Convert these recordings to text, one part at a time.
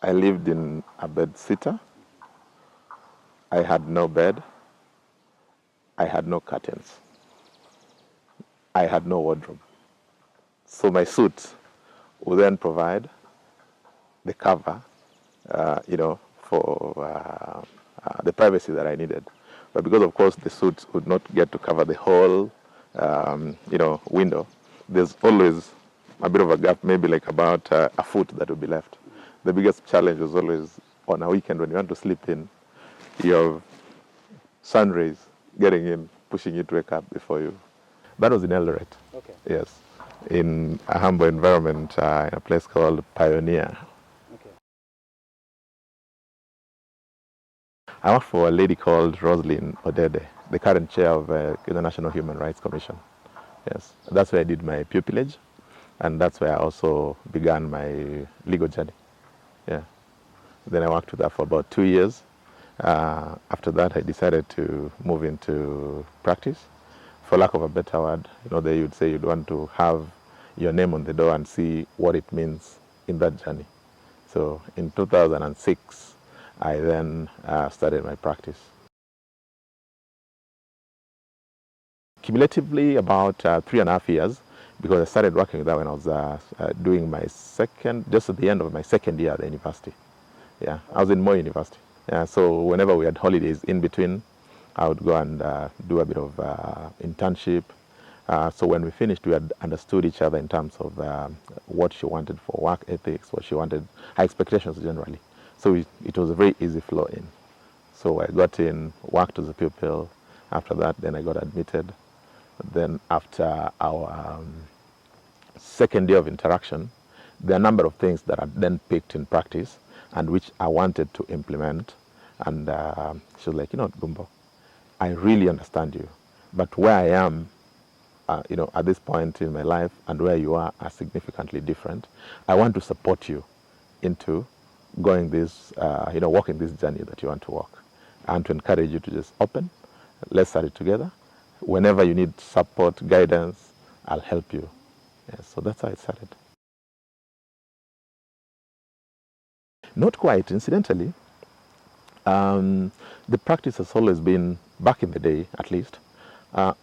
I lived in a bed-sitter. I had no bed. I had no curtains. I had no wardrobe. So my suit would then provide the cover, for the privacy that I needed. But because, of course, the suit would not get to cover the whole, window, there's always a bit of a gap, maybe like about a foot that would be left. The biggest challenge was always on a weekend when you want to sleep in, you have sun rays getting in, pushing you to wake up before you. That was in Eldoret. Okay. Yes, in a humble environment in a place called Pioneer. Okay. I worked for a lady called Roslyn Odede, the current chair of the International Human Rights Commission. Yes, that's where I did my pupillage, and that's where I also began my legal journey. Yeah. Then I worked with her for about 2 years. After that, I decided to move into practice. For lack of a better word, they would say you'd want to have your name on the door and see what it means in that journey. So in 2006, I then started my practice. Cumulatively, about 3.5 years, because I started working with that when I was doing my just at the end of my second year at the university. Yeah, I was in Moy University. Yeah, so whenever we had holidays in between, I would go and do a bit of internship. So when we finished, we had understood each other in terms of what she wanted for work ethics, what she wanted, her expectations generally. So it was a very easy flow in. So I got in, worked as a pupil. After that, then I got admitted. Then after our second year of interaction, there are a number of things that are then picked in practice and which I wanted to implement. And she was like, Gumbo, I really understand you, but where I am, at this point in my life and where you are significantly different. I want to support you into going this, walking this journey that you want to walk, and to encourage you to just open. Let's start it together. Whenever you need support, guidance, I'll help you. Yeah, so that's how it started. Not quite, incidentally. The practice has always been, back in the day at least,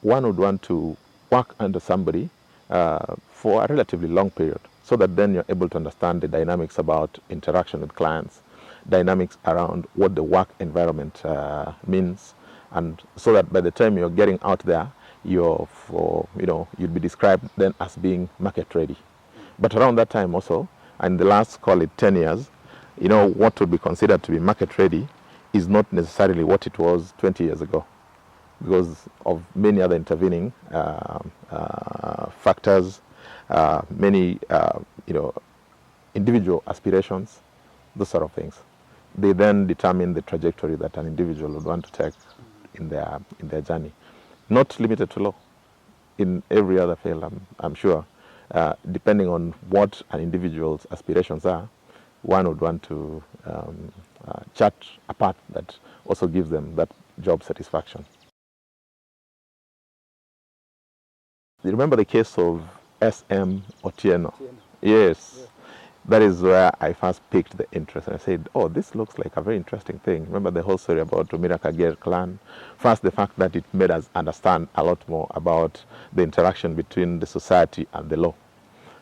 one would want to work under somebody for a relatively long period, so that then you're able to understand the dynamics about interaction with clients, dynamics around what the work environment means, and so that by the time you're getting out there, you'd be described then as being market ready. But around that time also, and the last, call it 10 years, what would be considered to be market ready is not necessarily what it was 20 years ago, because of many other intervening factors, many individual aspirations, those sort of things. They then determine the trajectory that an individual would want to take in their journey. Not limited to law. In every other field, I'm sure, depending on what an individual's aspirations are, one would want to chart a path that also gives them that job satisfaction. You remember the case of SM Otieno? Yes. That is where I first picked the interest, and I said, oh, this looks like a very interesting thing. Remember the whole story about Tumira Kagere clan? First, the fact that it made us understand a lot more about the interaction between the society and the law.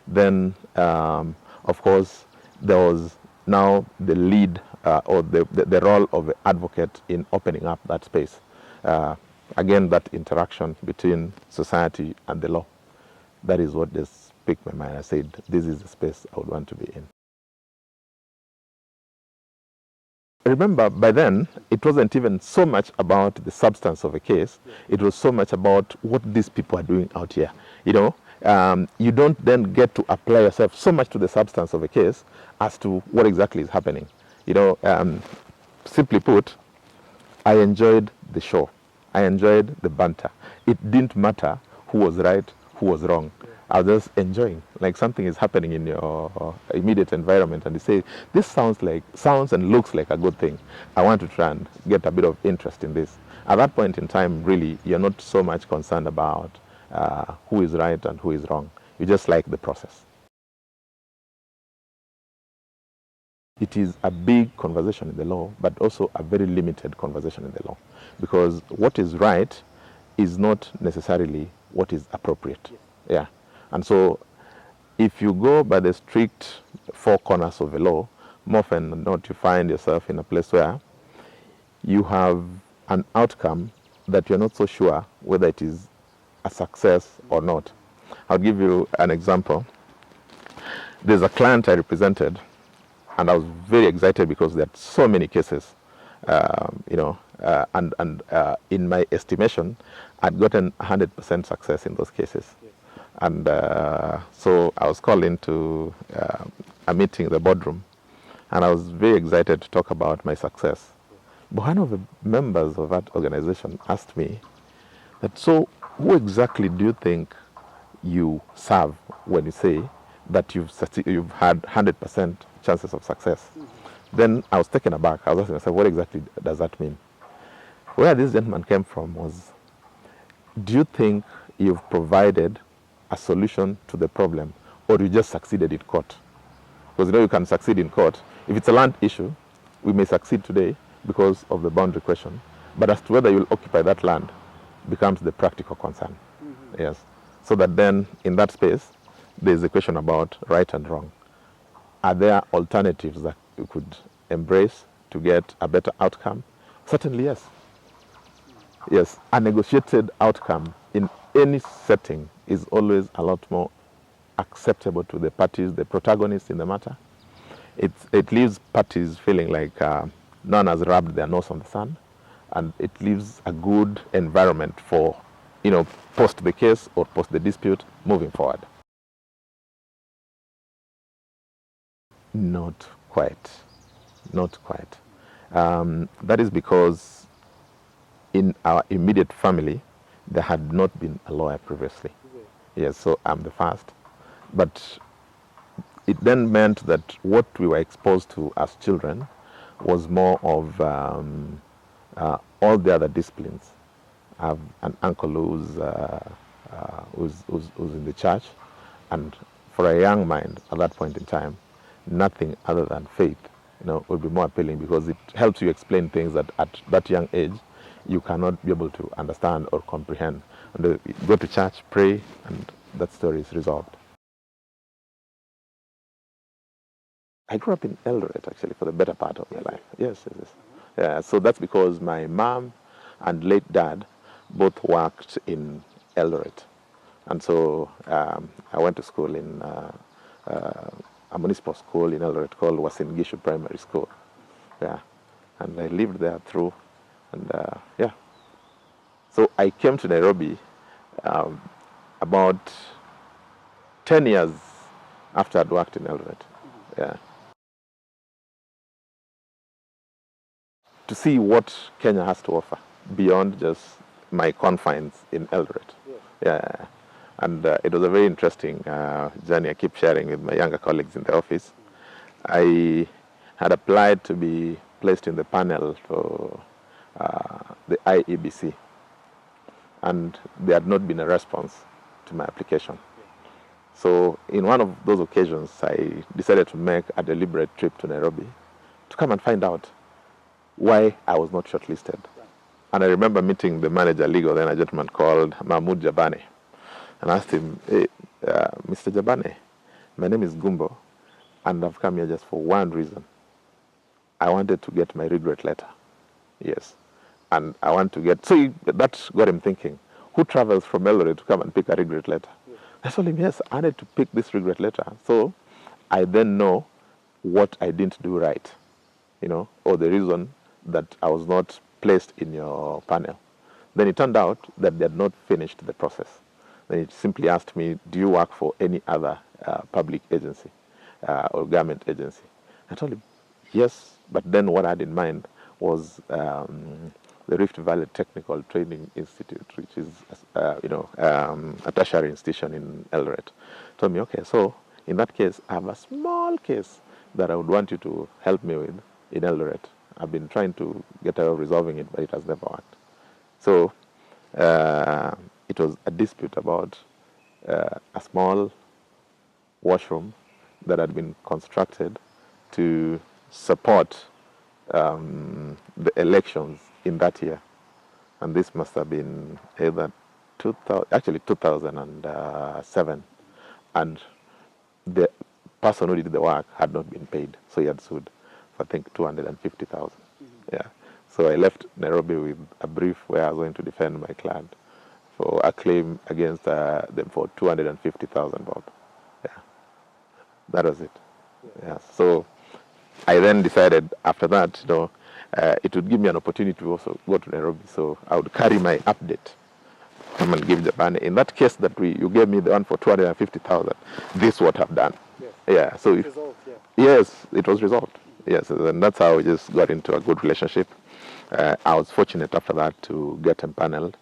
Then, of course, there was now the lead or the role of the advocate in opening up that space. Again, that interaction between society and the law. That is what just piqued my mind. I said, this is the space I would want to be in. Remember, by then, it wasn't even so much about the substance of a case. It was so much about what these people are doing out here. You don't then get to apply yourself so much to the substance of a case as to what exactly is happening. Simply put, I enjoyed the show. I enjoyed the banter. It didn't matter who was right, who was wrong. I was just enjoying, like something is happening in your immediate environment, and you say, this sounds and looks like a good thing. I want to try and get a bit of interest in this. At that point in time, really, you're not so much concerned about who is right and who is wrong. You just like the process. It is a big conversation in the law, but also a very limited conversation in the law. Because what is right is not necessarily what is appropriate. Yeah. And so if you go by the strict four corners of the law, more often than not, you find yourself in a place where you have an outcome that you're not so sure whether it is a success or not. I'll give you an example. There's a client I represented, and I was very excited because there are so many cases, in my estimation, I'd gotten 100% success in those cases. And so I was called into a meeting in the boardroom, and I was very excited to talk about my success. But one of the members of that organization asked me that, so who exactly do you think you serve when you say that you've had 100% chances of success? Then I was taken aback. I was asking myself, what exactly does that mean? Where this gentleman came from was, do you think you've provided a solution to the problem, or you just succeeded in court? Because you can succeed in court. If it's a land issue, we may succeed today because of the boundary question, but as to whether you'll occupy that land becomes the practical concern. Yes. So that then, in that space, there's a question about right and wrong. Are there alternatives that you could embrace to get a better outcome? Certainly, yes. Yes, a negotiated outcome in any setting is always a lot more acceptable to the parties, the protagonists in the matter. It leaves parties feeling like no one has rubbed their nose on the sun, and it leaves a good environment for, post the case or post the dispute moving forward. Not quite. Not quite. That is because in our immediate family, there had not been a lawyer previously. Yes, so I'm the first. But it then meant that what we were exposed to as children was more of all the other disciplines. I have an uncle who's in the church, and for a young mind at that point in time, nothing other than faith, would be more appealing, because it helps you explain things that at that young age you cannot be able to understand or comprehend. And you go to church, pray, and that story is resolved. I grew up in Eldoret, actually, for the better part of my life. Yes. Yeah, so that's because my mom and late dad both worked in Eldoret. And so I went to school in a municipal school in Eldoret called Wasin Gishu Primary School. Yeah, and I lived there through, and yeah. So I came to Nairobi about 10 years after I'd worked in Eldoret. Yeah. To see what Kenya has to offer beyond just my confines in Eldoret. Yeah. And it was a very interesting journey I keep sharing with my younger colleagues in the office. I had applied to be placed in the panel for the IEBC, and there had not been a response to my application. So in one of those occasions, I decided to make a deliberate trip to Nairobi to come and find out why I was not shortlisted. And I remember meeting the manager legal, then a gentleman called Mahmoud Jabane, and asked him, hey, Mr. Jabane, my name is Gumbo, and I've come here just for one reason. I wanted to get my regret letter. Yes. And I want to get, so that got him thinking, who travels from Eldoret to come and pick a regret letter? I told him, yes, I need to pick this regret letter. So I then know what I didn't do right, or the reason that I was not placed in your panel. Then it turned out that they had not finished the process. Then it simply asked me, do you work for any other public agency or government agency? I told him, yes, but then what I had in mind was the Rift Valley Technical Training Institute, which is, a tertiary institution in Eldoret. Told me, okay, so in that case, I have a small case that I would want you to help me with in Eldoret. I've been trying to get out of resolving it, but it has never worked. So it was a dispute about a small washroom that had been constructed to support the elections in that year. And this must have been either 2007. And the person who did the work had not been paid, so he had sued for, I think, 250,000. Yeah. So I left Nairobi with a brief where I was going to defend my client for a claim against them for 250,000 bob. Yeah. That was it. Yeah. So I then decided after that, it would give me an opportunity to also go to Nairobi. So I would carry my update, come and give the money. In that case that you gave me the one for 250,000, this what I've done. Yes. Yeah. So Resolved, yeah. yes, it was resolved. Yes, and that's how we just got into a good relationship. I was fortunate after that to get empaneled,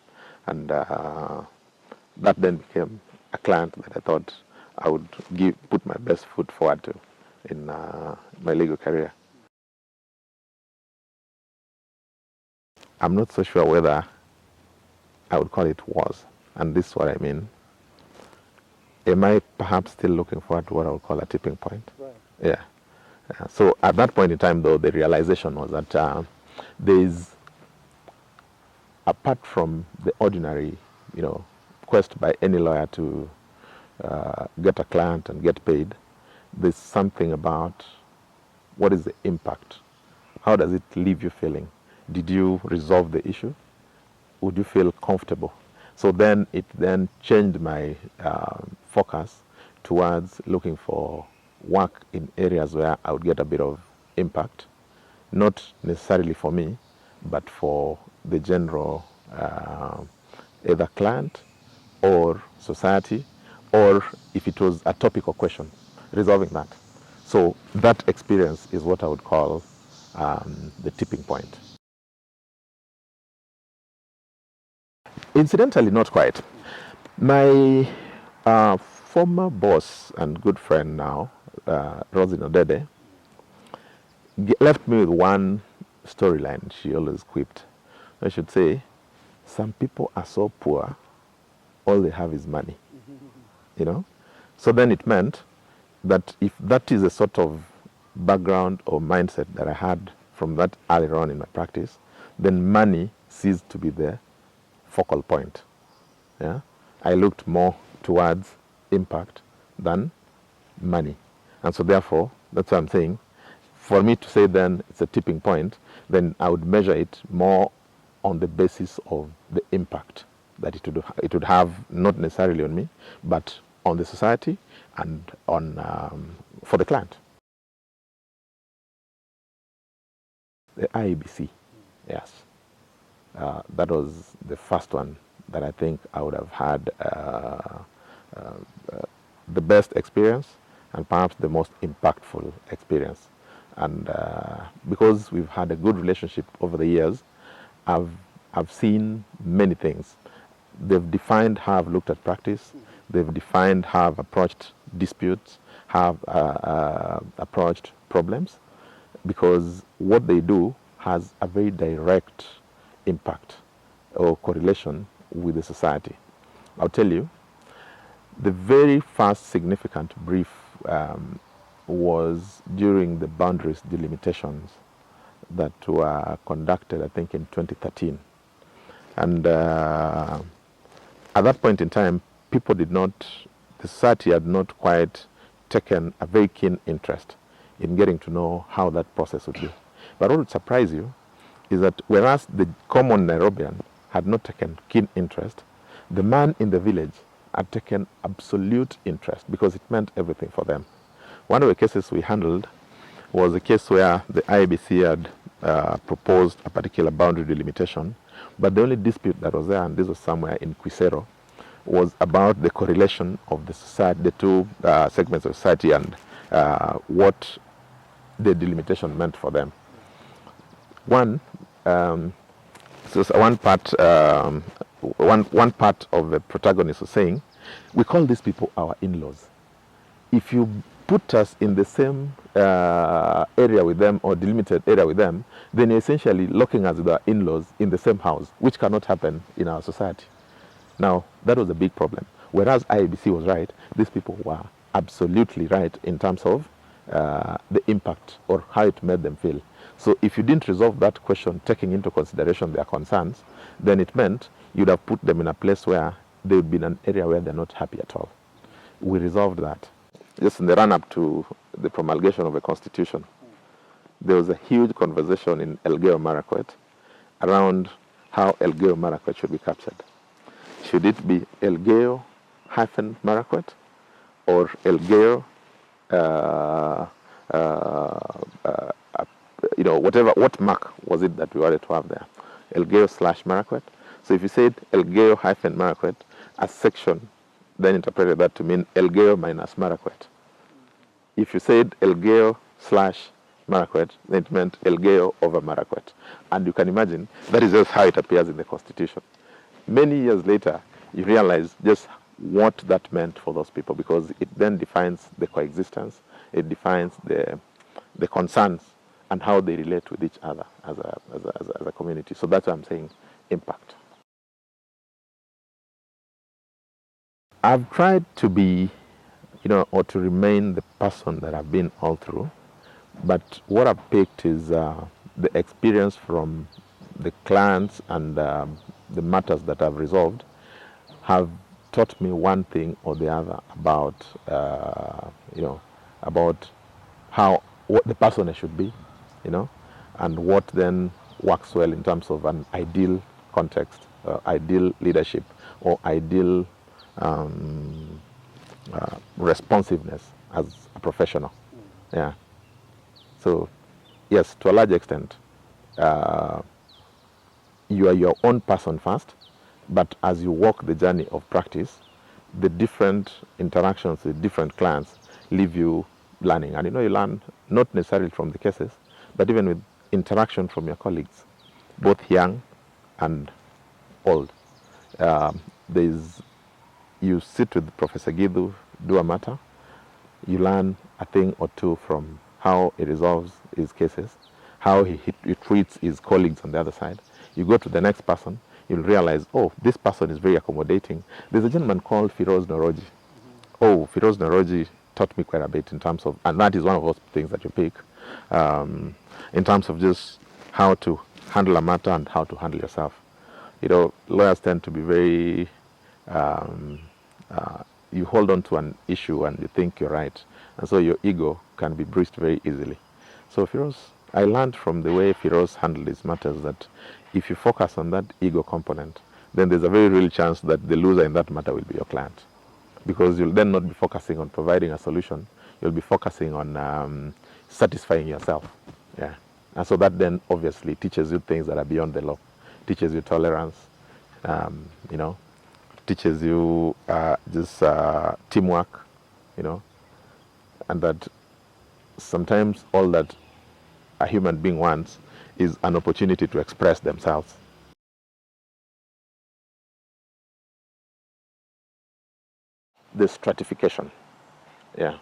and that then became a client that I thought I would put my best foot forward to in my legal career. I'm not so sure whether I would call it was, and this is what I mean. Am I perhaps still looking forward to what I would call a tipping point? Right. Yeah. So at that point in time, though, the realization was that there is, apart from the ordinary, quest by any lawyer to get a client and get paid, there's something about what is the impact? How does it leave you feeling? Did you resolve the issue? Would you feel comfortable? So then it then changed my focus towards looking for work in areas where I would get a bit of impact, not necessarily for me, but for the general either client or society, or if it was a topical question, resolving that. So that experience is what I would call the tipping point. Incidentally, not quite. My former boss and good friend now, Rosie Nodede, left me with one storyline she always quipped. I should say, some people are so poor, all they have is money. So then it meant that if that is a sort of background or mindset that I had from that earlier on in my practice, then money ceased to be the focal point. Yeah, I looked more towards impact than money, and so therefore that's what I'm saying. For me to say then it's a tipping point, then I would measure it more on the basis of the impact that it would have, not necessarily on me, but on the society and on for the client. The IEBC, yes, that was the first one that I think I would have had the best experience and perhaps the most impactful experience. And because we've had a good relationship over the years, I've seen many things. They've defined how I've looked at practice. They've defined how I've approached disputes, how I've approached problems, because what they do has a very direct impact or correlation with the society. I'll tell you, the very first significant brief was during the boundaries delimitations that were conducted, I think, in 2013. And at that point in time, the society had not quite taken a very keen interest in getting to know how that process would be. But what would surprise you is that whereas the common Nairobian had not taken keen interest, the man in the village had taken absolute interest because it meant everything for them. One of the cases we handled was a case where the IBC had proposed a particular boundary delimitation, but the only dispute that was there, and this was somewhere in Quisero, was about the correlation of the society, the two segments of society, and what the delimitation meant for them. One part of the protagonist was saying, we call these people our in-laws. If you put us in the same area with them or delimited area with them, then you're essentially locking us with our in-laws in the same house, which cannot happen in our society. Now, that was a big problem. Whereas IABC was right, these people were absolutely right in terms of the impact or how it made them feel. So if you didn't resolve that question, taking into consideration their concerns, then it meant you'd have put them in a place where they would be in an area where they're not happy at all. We resolved that. Just in the run-up to the promulgation of a constitution, there was a huge conversation in Elgeyo Marakwet around how Elgeyo Marakwet should be captured. Should it be Elgeyo Marakwet or Elgeyo, what mark was it that we wanted to have there? Elgeyo / Marakwet. So if you said Elgeyo Marakwet, a section then interpreted that to mean Elgeyo minus Marakwet. If you said Elgeyo / Marakwet, then it meant Elgeyo over Marakwet. And you can imagine that is just how it appears in the Constitution. Many years later, you realize just what that meant for those people, because it then defines the coexistence, it defines the concerns and how they relate with each other as a community. So that's what I'm saying, impact. I've tried to be, or to remain the person that I've been all through, but what I've picked is the experience from the clients and the matters that I've resolved have taught me one thing or the other about, about what the person I should be, and what then works well in terms of an ideal context, ideal leadership, or ideal responsiveness as a professional. Yeah. So, yes, to a large extent, you are your own person first, but as you walk the journey of practice, the different interactions with different clients leave you learning. And you learn not necessarily from the cases, but even with interaction from your colleagues, both young and old. You sit with Professor Gidhu, do a matter, you learn a thing or two from how he resolves his cases, how he treats his colleagues on the other side. You go to the next person, you'll realize, oh, this person is very accommodating. There's a gentleman called Firoz Noroji. Oh, Firoz Noroji taught me quite a bit in terms of, and that is one of those things that you pick, in terms of just how to handle a matter and how to handle yourself. Lawyers tend to be very, you hold on to an issue and you think you're right, and so your ego can be bruised very easily. So Firoz, I learned from the way Firoz handled his matters that if you focus on that ego component, then there's a very real chance that the loser in that matter will be your client, because you'll then not be focusing on providing a solution, you'll be focusing on satisfying yourself. Yeah. And so that then obviously teaches you things that are beyond the law, teaches you tolerance, teaches you just teamwork, and that sometimes all that a human being wants is an opportunity to express themselves. The stratification, yeah,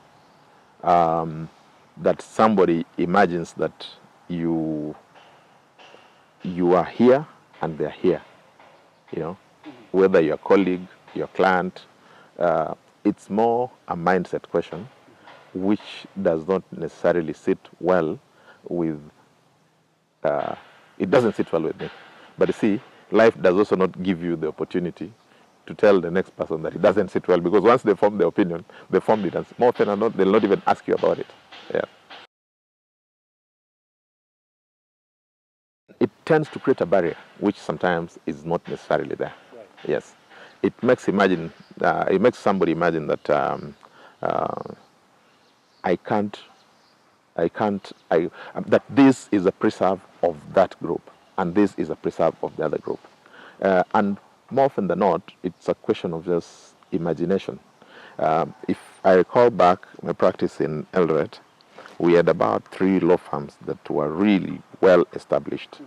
that somebody imagines that you are here and they're here, whether your colleague, your client, it's more a mindset question, which does not necessarily sit well with, it doesn't sit well with me. But you see, life does also not give you the opportunity to tell the next person that it doesn't sit well, because once they form their opinion, they formed it, and more often than not, they'll not even ask you about it. Yeah. It tends to create a barrier, which sometimes is not necessarily there. Right. Yes. It makes somebody imagine that that this is a preserve of that group, and this is a preserve of the other group. And more often than not, it's a question of just imagination. If I recall back my practice in Eldoret, we had about 3 law firms that were really well established. Mm-hmm.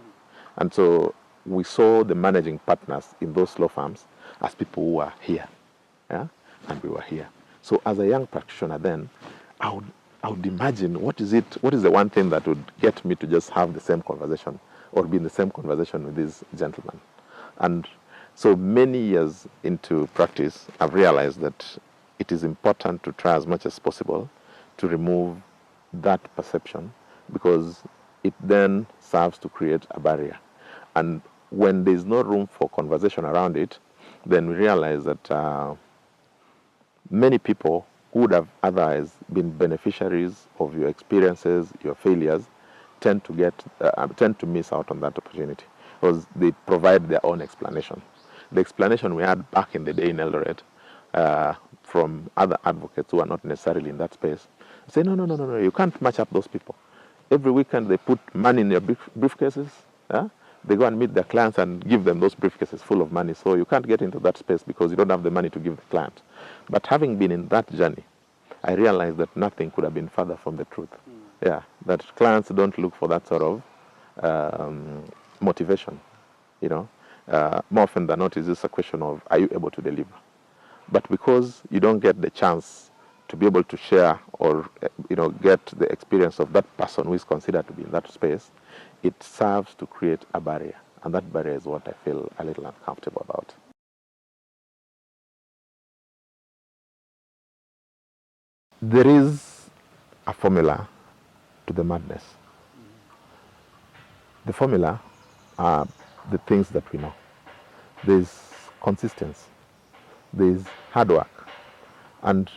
And so we saw the managing partners in those law firms as people who were here, yeah? And we were here. So as a young practitioner then, I would imagine what is the one thing that would get me to just have the same conversation or be in the same conversation with these gentlemen. And so many years into practice, I've realized that it is important to try as much as possible to remove that perception, because it then serves to create a barrier. And when there's no room for conversation around it, then we realize that many people who would have otherwise been beneficiaries of your experiences, your failures, tend to miss out on that opportunity because they provide their own explanation. The explanation we had back in the day in Eldoret from other advocates who are not necessarily in that space say, no, you can't match up those people. Every weekend they put money in their briefcases. They go and meet their clients and give them those briefcases full of money. So you can't get into that space because you don't have the money to give the client. But having been in that journey, I realized that nothing could have been further from the truth. Yeah, that clients don't look for that sort of motivation. More often than not, it's just a question of, are you able to deliver? But because you don't get the chance to be able to share or get the experience of that person who is considered to be in that space, it serves to create a barrier. And that barrier is what I feel a little uncomfortable about. There is a formula to the madness. The formula are the things that we know. There's consistency. There's hard work. And,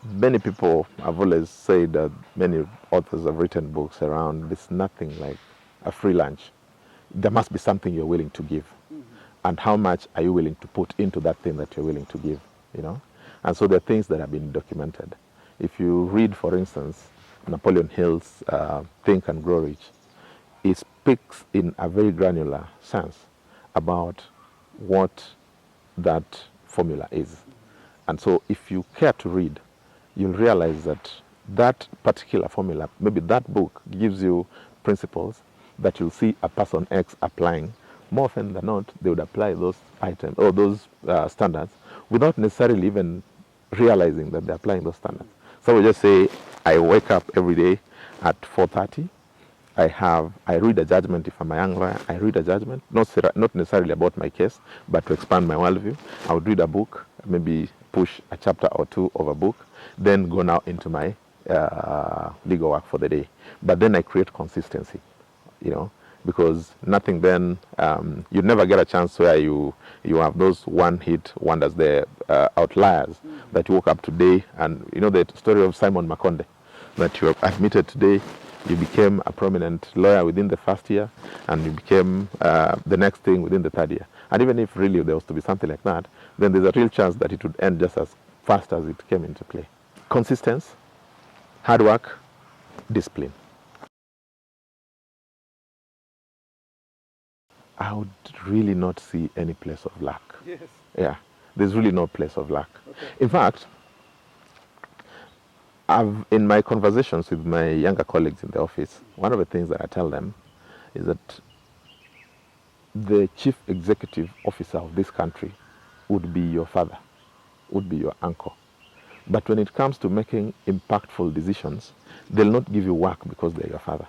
many people have always said that many authors have written books around there's nothing like a free lunch. There must be something you're willing to give. And how much are you willing to put into that thing that you're willing to give, And so there are things that have been documented. If you read, for instance, Napoleon Hill's Think and Grow Rich, he speaks in a very granular sense about what that formula is. And so if you care to read, you'll realize that that particular formula, maybe that book gives you principles that you'll see a person X applying. More often than not, they would apply those items or those standards without necessarily even realizing that they're applying those standards. So we just say, I wake up every day at 4:30. I read a judgment. If I'm a young lawyer, I read a judgment, not necessarily about my case, but to expand my worldview. I would read a book, maybe push a chapter or two of a book, then go now into my legal work for the day. But then I create consistency, because nothing then, you never get a chance where you have those one-hit wonders, the outliers, that you woke up today, and the story of Simon Makonde, that you are admitted today, you became a prominent lawyer within the first year, and you became the next thing within the third year. And even if really there was to be something like that, then there's a real chance that it would end just as fast as it came into play. Consistency, hard work, discipline. I would really not see any place of luck. Yes. Yeah, there's really no place of luck. Okay. In fact, in my conversations with my younger colleagues in the office, one of the things that I tell them is that the chief executive officer of this country would be your father, would be your uncle. But when it comes to making impactful decisions, they'll not give you work because they're your father.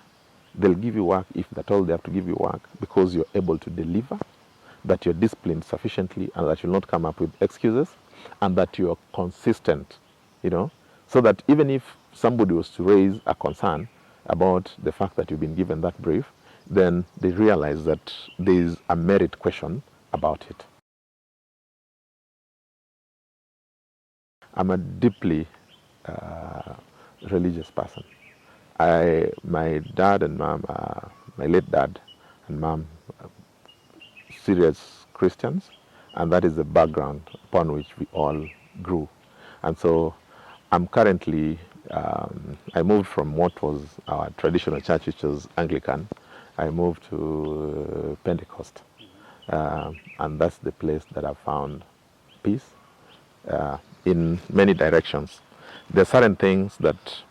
They'll give you work, if that's all they have to give you work, because you're able to deliver, that you're disciplined sufficiently, and that you'll not come up with excuses, and that you're consistent, so that even if somebody was to raise a concern about the fact that you've been given that brief, then they realize that there is a merit question about it. I'm a deeply religious person. My dad and mom, my late dad and mom, serious Christians, and that is the background upon which we all grew. And so I'm currently, I moved from what was our traditional church, which was Anglican. I moved to Pentecost. And that's the place that I've found peace in many directions. There are certain things that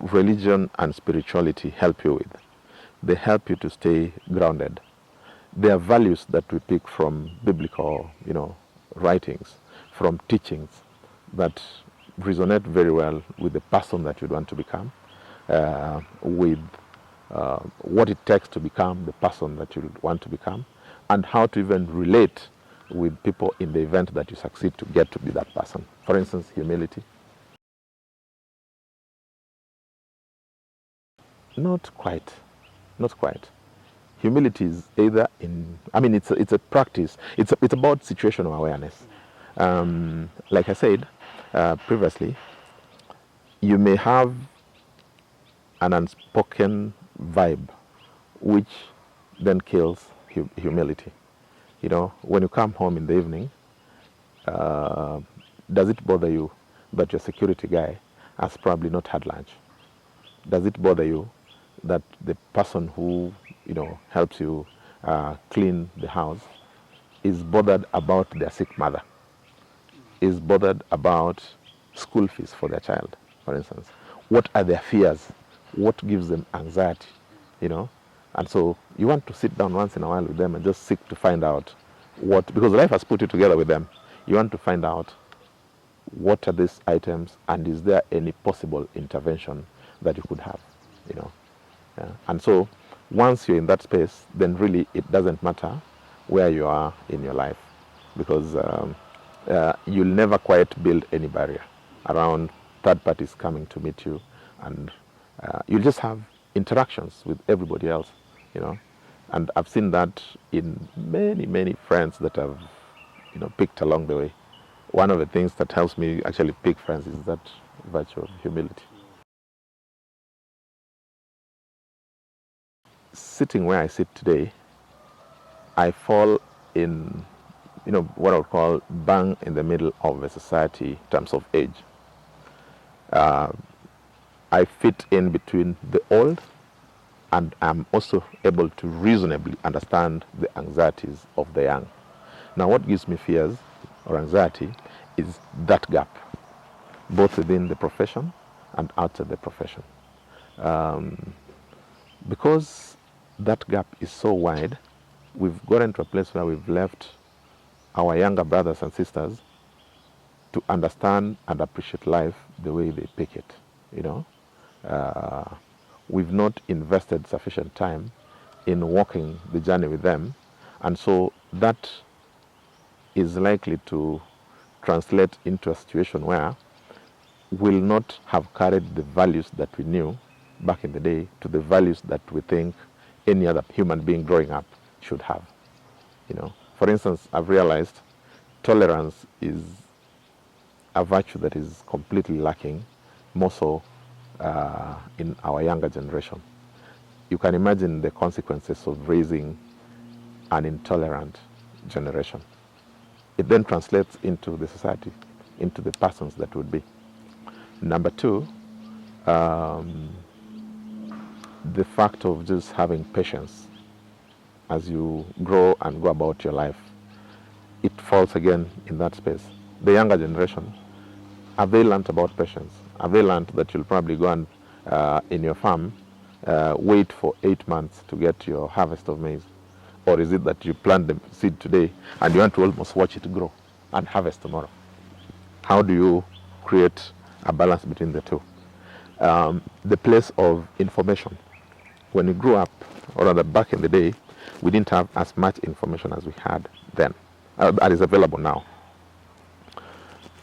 religion and spirituality help you with. They help you to stay grounded. There are values that we pick from biblical, writings, from teachings that resonate very well with the person that you want to become, with what it takes to become the person that you want to become, and how to even relate with people in the event that you succeed to get to be that person. For instance, humility, Not quite. Not quite. Humility is either in, I mean, it's a practice. It's about situational awareness. Like I said previously, you may have an unspoken vibe, which then kills humility. You know, when you come home in the evening, does it bother you that your security guy has probably not had lunch? Does it bother you that the person who, you know, helps you clean the house is bothered about their sick mother, is bothered about school fees for their child, for instance? What are their fears? What gives them anxiety, you know? And so you want to sit down once in a while with them and just seek to find out what, because life has put you together with them, you want to find out what are these items and is there any possible intervention that you could have, you know? Yeah. And so once you're in that space, then really it doesn't matter where you are in your life, because you'll never quite build any barrier around third parties coming to meet you, and you'll just have interactions with everybody else, you know. And I've seen that in many friends that I've, you know, picked along the way. One of the things that helps me actually pick friends is that virtue of humility. Sitting where I sit today, I fall in, you know, what I would call bang in the middle of a society in terms of age. I fit in between the old, and I'm also able to reasonably understand the anxieties of the young. Now, what gives me fears or anxiety is that gap, both within the profession and outside the profession. Because that gap is so wide, we've gotten to a place where we've left our younger brothers and sisters to understand and appreciate life the way they pick it, you know. We've not invested sufficient time in walking the journey with them, and so that is likely to translate into a situation where we'll not have carried the values that we knew back in the day to the values that we think any other human being growing up should have, you know. For instance, I've realized tolerance is a virtue that is completely lacking, more so in our younger generation. You can imagine the consequences of raising an intolerant generation. It then translates into the society, into the persons that would be. Number two, the fact of just having patience as you grow and go about your life. It falls again in that space. The younger generation, have they learned about patience? Have they learned that you'll probably go and in your farm wait for 8 months to get your harvest of maize? Or is it that you plant the seed today and you want to almost watch it grow and harvest tomorrow? How do you create a balance between the two? The place of information. When we grew up, or rather back in the day, we didn't have as much information as we had then, that is available now.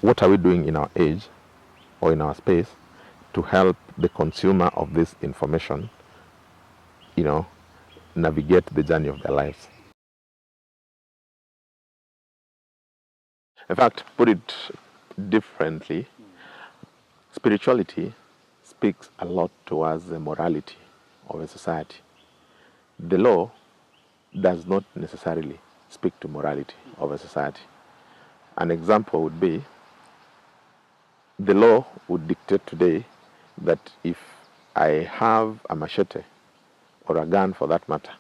What are we doing in our age or in our space to help the consumer of this information, you know, navigate the journey of their lives? In fact, put it differently, spirituality speaks a lot towards the morality of a society. The law does not necessarily speak to morality of a society. An example would be, the law would dictate today that if I have a machete, or a gun for that matter,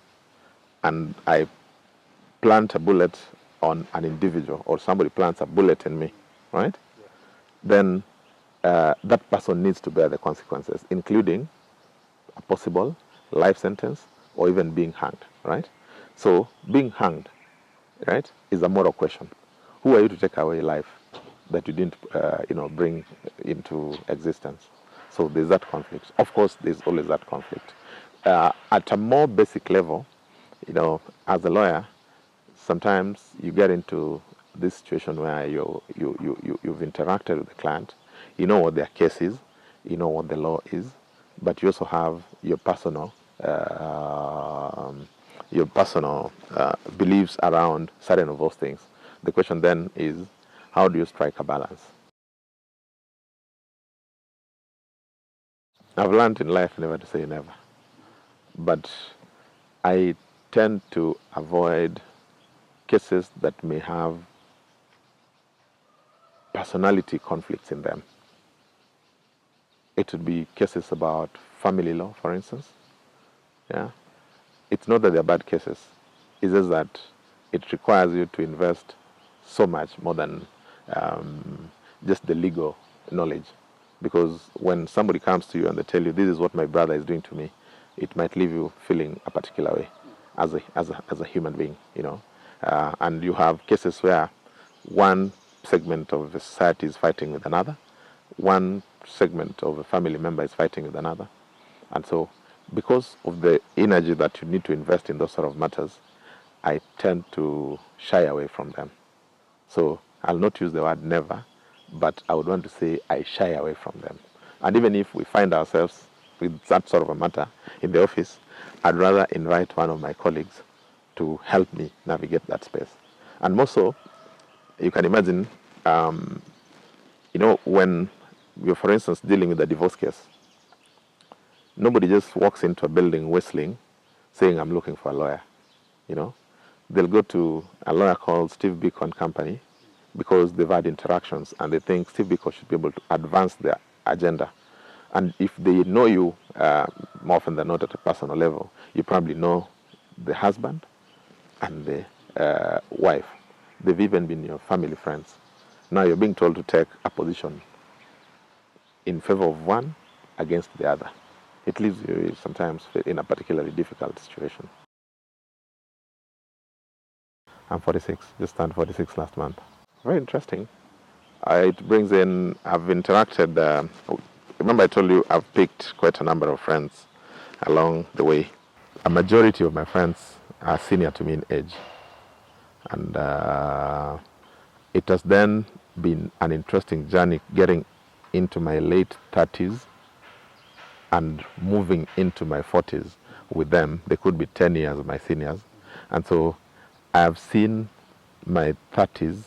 and I plant a bullet on an individual, or somebody plants a bullet in me, right? Yeah. Then that person needs to bear the consequences, including a possible life sentence or even being hanged, right? So being hanged, right, is a moral question. Who are you to take away life that you didn't, bring into existence? So there's that conflict. Of course, there's always that conflict. At a more basic level, you know, as a lawyer, sometimes you get into this situation where you've interacted with the client, you know what their case is, you know what the law is, but you also have your personal uh, beliefs around certain of those things. The question then is, how do you strike a balance? I've learned in life never to say never, but I tend to avoid cases that may have personality conflicts in them. It would be cases about family law, for instance. Yeah, it's not that they're bad cases. It's just that it requires you to invest so much more than just the legal knowledge. Because when somebody comes to you and they tell you, this is what my brother is doing to me, it might leave you feeling a particular way as a human being, you know. And you have cases where one segment of the society is fighting with another, one segment of a family member is fighting with another. And so, because of the energy that you need to invest in those sort of matters, I tend to shy away from them. So I'll not use the word never, but I would want to say I shy away from them. And even if we find ourselves with that sort of a matter in the office, I'd rather invite one of my colleagues to help me navigate that space. And more so, you can imagine, when you're, for instance, dealing with a divorce case, nobody just walks into a building whistling, saying, I'm looking for a lawyer. You know, they'll go to a lawyer called Steve Biko and Company because they've had interactions and they think Steve Biko should be able to advance their agenda. And if they know you, more often than not at a personal level, you probably know the husband and the wife. They've even been your family friends. Now you're being told to take a position in favor of one against the other. It leaves you sometimes in a particularly difficult situation. I'm 46, just turned 46 last month. Very interesting. It brings in, I've interacted, remember I told you I've picked quite a number of friends along the way. A majority of my friends are senior to me in age. And it has then been an interesting journey getting into my late 30s and moving into my 40s with them. They could be 10 years my seniors. And so I have seen my 30s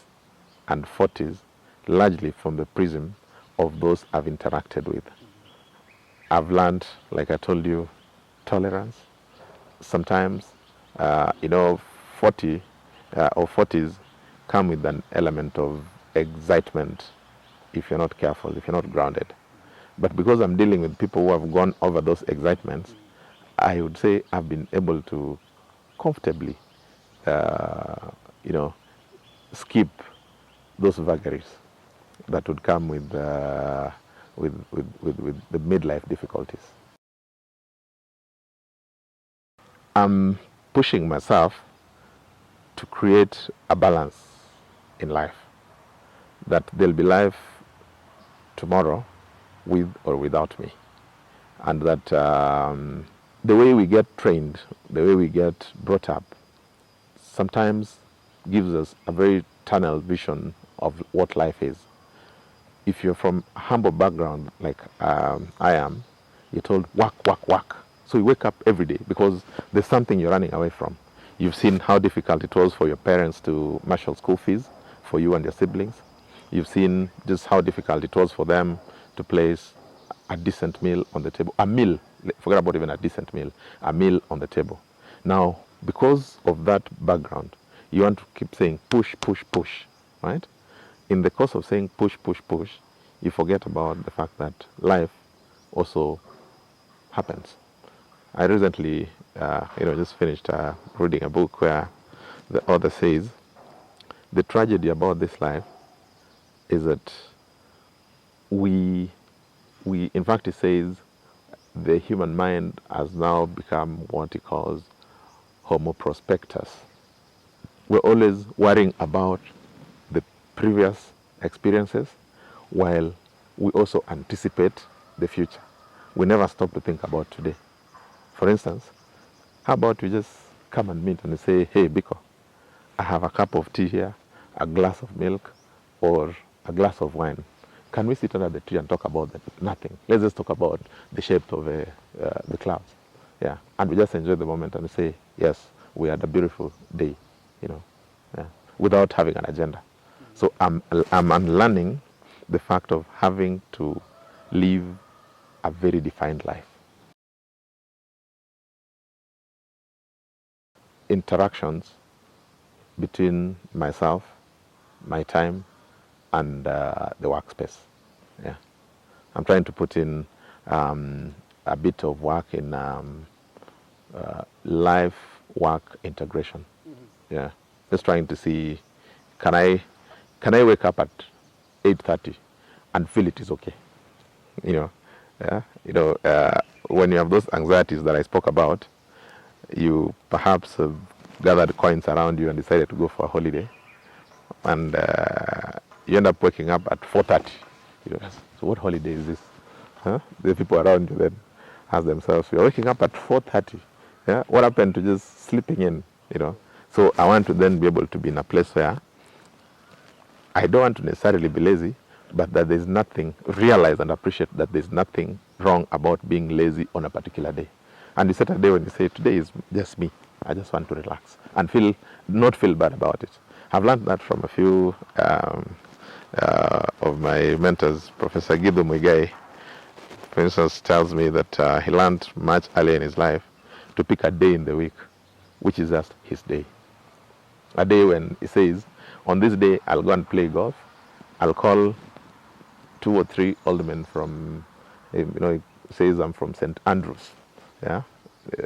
and 40s largely from the prism of those I've interacted with. I've learned, like I told you, tolerance. Sometimes, 40 or 40s come with an element of excitement if you're not careful, if you're not grounded. But because I'm dealing with people who have gone over those excitements, I would say I've been able to comfortably, skip those vagaries that would come with the midlife difficulties. I'm pushing myself to create a balance in life, that there'll be life tomorrow with or without me, and that the way we get trained, the way we get brought up, sometimes gives us a very tunnel vision of what life is. If you're from a humble background like I am, you're told work, work, work. So you wake up every day because there's something you're running away from. You've seen how difficult it was for your parents to marshal school fees for you and your siblings. You've seen just how difficult it was for them to place a decent meal on the table. A meal, forget about even a decent meal, a meal on the table. Now, because of that background, you want to keep saying push, push, push, right? In the course of saying push, push, push, you forget about the fact that life also happens. I recently, just finished reading a book where the author says the tragedy about this life is that in fact, he says the human mind has now become what he calls homo prospectus. We're always worrying about the previous experiences while we also anticipate the future. We never stop to think about today. For instance, how about we just come and meet and say, hey, Biko, I have a cup of tea here, a glass of milk, or a glass of wine. Can we sit under the tree and talk about that? Nothing. Let's just talk about the shape of the clouds. Yeah. And we just enjoy the moment and say, yes, we had a beautiful day, you know, yeah, without having an agenda. So I'm unlearning the fact of having to live a very defined life. Interactions between myself, my time, and the workspace. Yeah, I'm trying to put in a bit of work in life work integration. Yeah, just trying to see, can I wake up at 8:30 and feel it is okay? You know, yeah, when you have those anxieties that I spoke about, you perhaps have gathered coins around you and decided to go for a holiday, and you end up waking up at 4:30. So what holiday is this? Huh? The people around you then ask themselves, "You're waking up at 4:30. Yeah, what happened to just sleeping in?" So I want to then be able to be in a place where I don't want to necessarily be lazy, but that there's nothing, realize and appreciate that there's nothing wrong about being lazy on a particular day. And you set a day when you say, today is just me. I just want to relax and not feel bad about it. I've learned that from a few of my mentors. Professor Gidhu Muigai, for instance, tells me that he learned much earlier in his life to pick a day in the week, which is just his day. A day when he says, on this day, I'll go and play golf. I'll call 2 or 3 old men from, he says, I'm from St. Andrews. Yeah.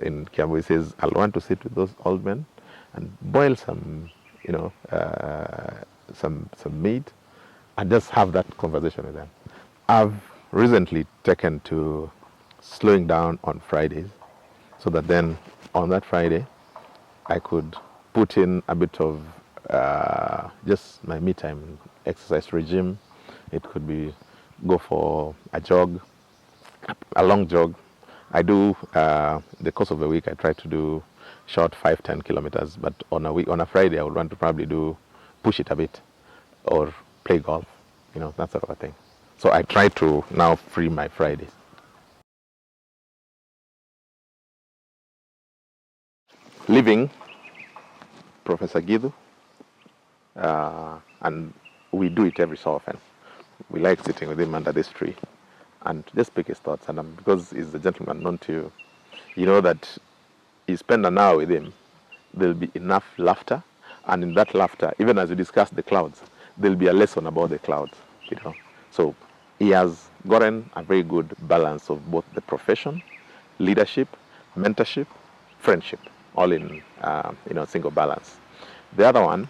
In Kiambu, he says, I'll want to sit with those old men and boil some, some meat and just have that conversation with them. I've recently taken to slowing down on Fridays so that then on that Friday, I could put in a bit of just my me time exercise regime. It could be go for a jog, a long jog. I do the course of the week. I try to do short 5-10 kilometers, but on a Friday, I would want to probably push it a bit, or play golf, that sort of a thing. So I try to now free my Fridays. Living Professor Gidhu, and we do it every so often. We like sitting with him under this tree and just pick his thoughts. And because he's a gentleman known to you, you know that you spend an hour with him, there'll be enough laughter. And in that laughter, even as we discuss the clouds, there'll be a lesson about the clouds. So he has gotten a very good balance of both the profession, leadership, mentorship, friendship, all in single balance. The other one,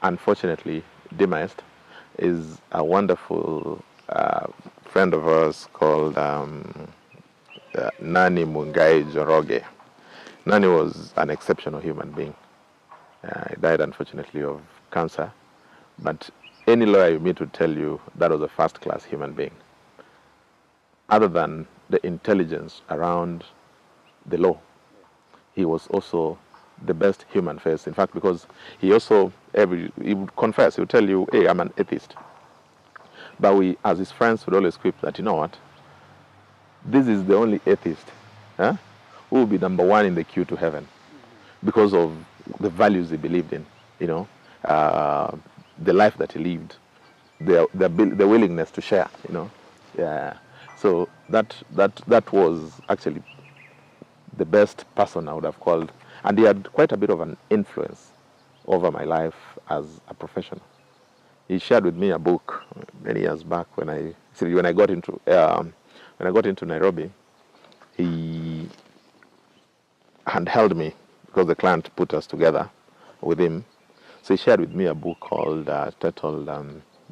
unfortunately, demised, is a wonderful friend of ours called Nani Mungai Joroge. Nani was an exceptional human being. He died, unfortunately, of cancer. But any lawyer you meet would tell you that was a first-class human being. Other than the intelligence around the law, he was also the best human face. In fact, because he would confess, he would tell you, hey, I'm an atheist. But we, as his friends, would always quip that, you know what, this is the only atheist who will be number one in the queue to heaven because of the values he believed in, the life that he lived, the willingness to share, Yeah. So that was actually the best person I would have called. And he had quite a bit of an influence over my life as a professional. He shared with me a book many years back when I got into Nairobi. He handheld me because the client put us together with him. So he shared with me a book titled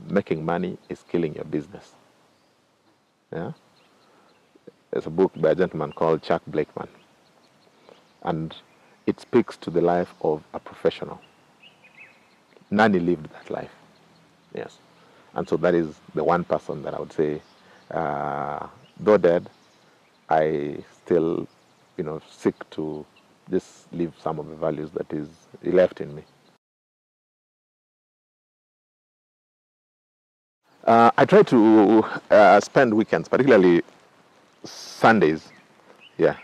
"Making Money is Killing Your Business." Yeah, it's a book by a gentleman called Chuck Blakeman, and it speaks to the life of a professional. Nani lived that life. Yes. And so that is the one person that I would say, though dead, I still, seek to just live some of the values that he left in me. I try to spend weekends, particularly Sundays, yeah.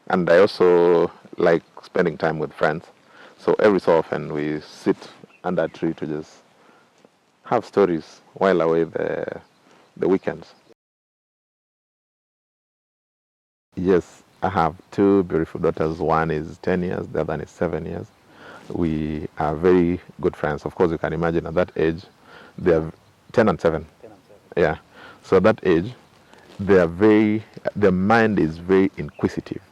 And I also like spending time with friends. So every so often we sit under a tree to just have stories while away the weekends. Yes, I have two beautiful daughters. One is 10 years, the other one is 7 years. We are very good friends. Of course, you can imagine at that age, they are 10 and 7. 10 and 7. Yeah. So at that age, they are very, their mind is very inquisitive.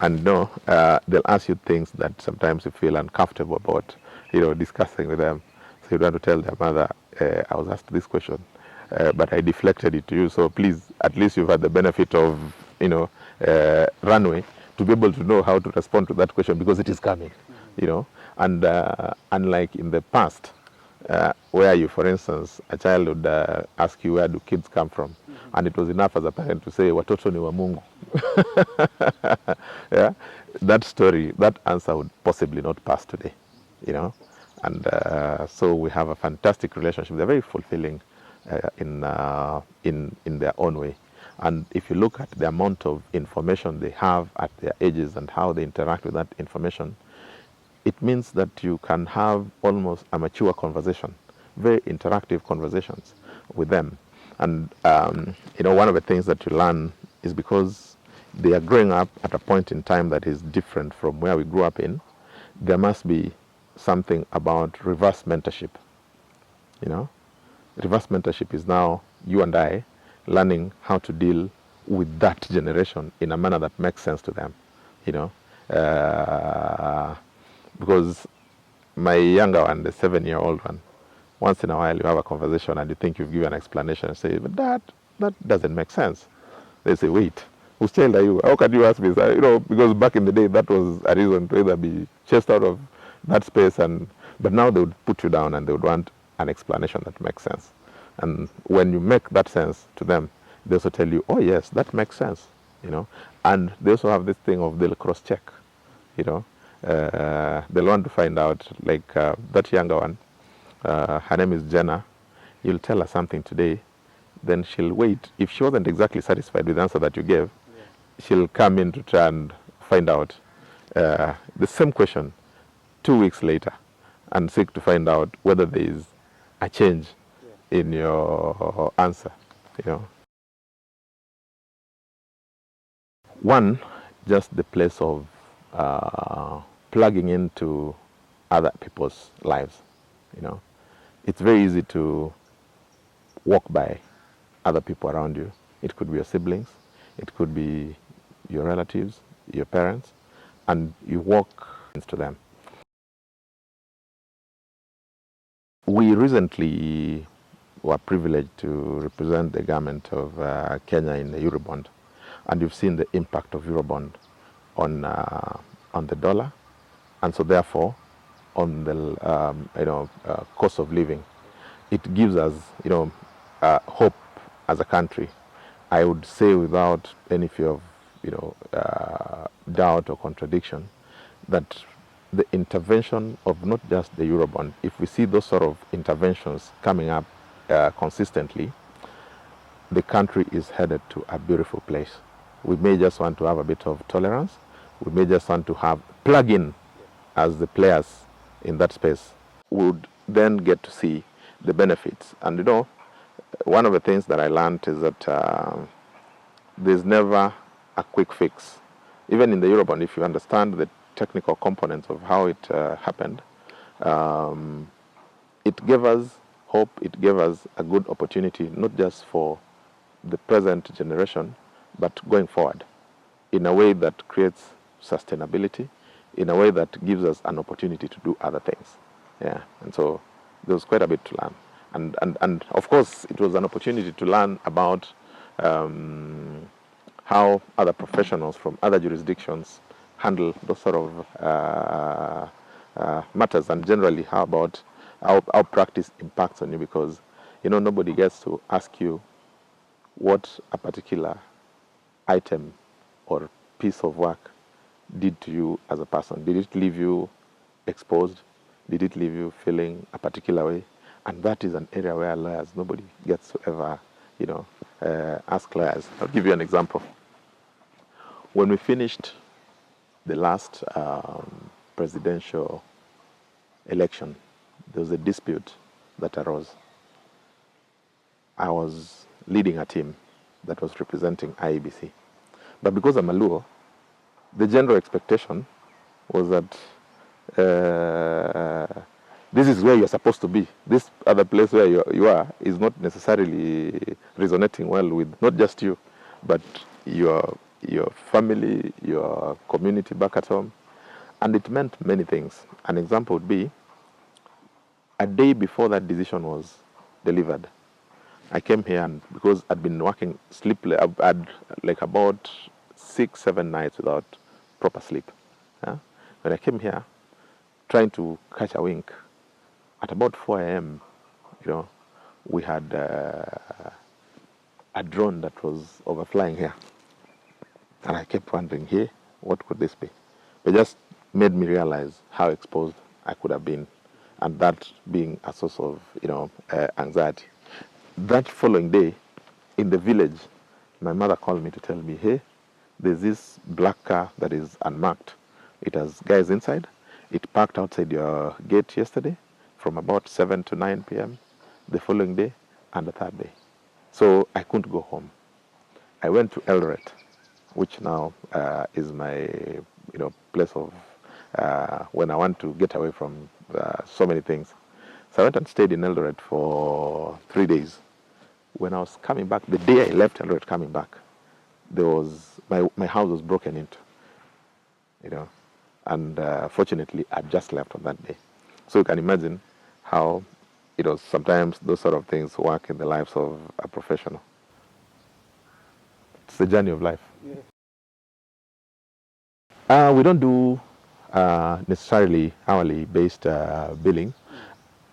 And no, they'll ask you things that sometimes you feel uncomfortable about, discussing with them. So you don't want to tell their mother, I was asked this question, but I deflected it to you. So please, at least you've had the benefit of, runway to be able to know how to respond to that question because it is coming, And unlike in the past, where you, for instance, a child would ask you, where do kids come from? And it was enough as a parent to say, watoto ni wa Mungu. Yeah, that story, that answer would possibly not pass today, And so we have a fantastic relationship. They're very fulfilling in their own way. And if you look at the amount of information they have at their ages and how they interact with that information, it means that you can have almost a mature conversation, very interactive conversations with them. And, one of the things that you learn is because they are growing up at a point in time that is different from where we grew up in, there must be something about reverse mentorship. Reverse mentorship is now you and I learning how to deal with that generation in a manner that makes sense to them, because my younger one, the 7-year-old one, once in a while you have a conversation and you think you've given an explanation and say, but that doesn't make sense. They say, wait, whose child are you? How can you ask me? So, because back in the day that was a reason to either be chased out of that space, but now they would put you down and they would want an explanation that makes sense. And when you make that sense to them, they also tell you, oh yes, that makes sense, And they also have this thing of they'll cross-check, They'll want to find out, like that younger one, her name is Jenna. You'll tell her something today, then she'll wait. If she wasn't exactly satisfied with the answer that you gave, she'll come in to try and find out the same question 2 weeks later and seek to find out whether there is a change in your answer, One, just the place of plugging into other people's lives, It's very easy to walk by other people around you. It could be your siblings, it could be your relatives, your parents, and you walk into them. We recently were privileged to represent the government of Kenya in the Eurobond, and you've seen the impact of Eurobond on the dollar, and so therefore on the cost of living. It gives us hope as a country. I would say without any fear of doubt or contradiction that the intervention of not just the Eurobond, if we see those sort of interventions coming up consistently, the country is headed to a beautiful place. We may just want to have a bit of tolerance. We may just want to have plug in as the players in that space. We would then get to see the benefits. And one of the things that I learned is that there's never a quick fix. Even in the Eurobond, if you understand the technical components of how it happened, it gave us hope, it gave us a good opportunity, not just for the present generation, but going forward, in a way that creates sustainability, in a way that gives us an opportunity to do other things. Yeah, and so there was quite a bit to learn. And of course, it was an opportunity to learn about how other professionals from other jurisdictions handle those sort of matters, and generally how practice impacts on you, because nobody gets to ask you what a particular item or piece of work did to you as a person. Did it leave you exposed? Did it leave you feeling a particular way? And that is an area where lawyers, nobody gets to ever, ask lawyers. I'll give you an example. When we finished the last presidential election, there was a dispute that arose. I was leading a team that was representing IEBC. But because I'm a Luo, the general expectation was that this is where you're supposed to be. This other place where you are is not necessarily resonating well with not just you, but your family, your community back at home. And it meant many things. An example would be, a day before that decision was delivered, I came here, and because I'd been working sleepless, I'd like about 6-7 nights without proper sleep. Yeah? When I came here, trying to catch a wink, at about 4 a.m., we had a drone that was overflying here. And I kept wondering, hey, what could this be? It just made me realize how exposed I could have been, and that being a source of, anxiety. That following day, in the village, my mother called me to tell me, hey, there's this black car that is unmarked. It has guys inside. It parked outside your gate yesterday from about 7 to 9 p.m. the following day and the third day. So I couldn't go home. I went to Eldoret, which now is my place of when I want to get away from so many things. So I went and stayed in Eldoret for 3 days. When I was coming back, the day I left Eldoret coming back, there was my house was broken into, and fortunately I just left on that day. So you can imagine how sometimes those sort of things work in the lives of a professional. It's the journey of life. Yeah. We don't do necessarily hourly based billing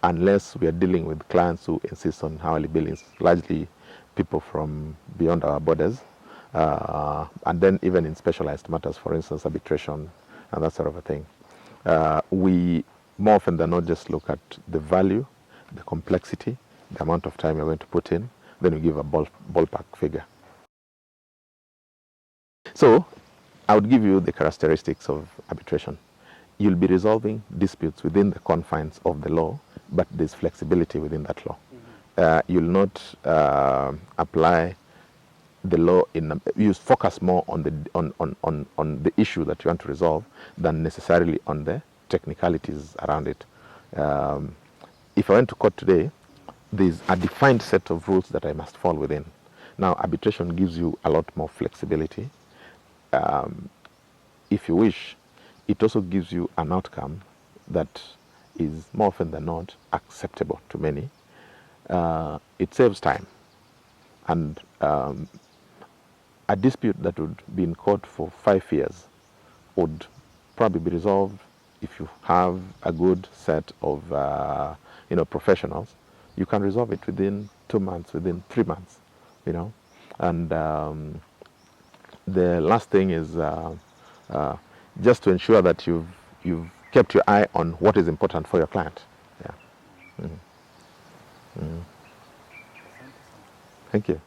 unless we are dealing with clients who insist on hourly billings, largely people from beyond our borders, and then even in specialized matters, for instance, arbitration and that sort of a thing. We more often than not just look at the value, the complexity, the amount of time you're going to put in, then we give a ballpark figure. So I would give you the characteristics of arbitration. You'll be resolving disputes within the confines of the law, but there's flexibility within that law. You'll not apply the law you focus more on the issue that you want to resolve than necessarily on the technicalities around it. If I went to court today, there's a defined set of rules that I must fall within. Now, arbitration gives you a lot more flexibility. If you wish, it also gives you an outcome that is more often than not acceptable to many. It saves time. And a dispute that would be in court for 5 years would probably be resolved if you have a good set of professionals. You can resolve it within 2 months, within 3 months, And the last thing is just to ensure that you've kept your eye on what is important for your client. Yeah. Mm-hmm. Mm-hmm. Thank you.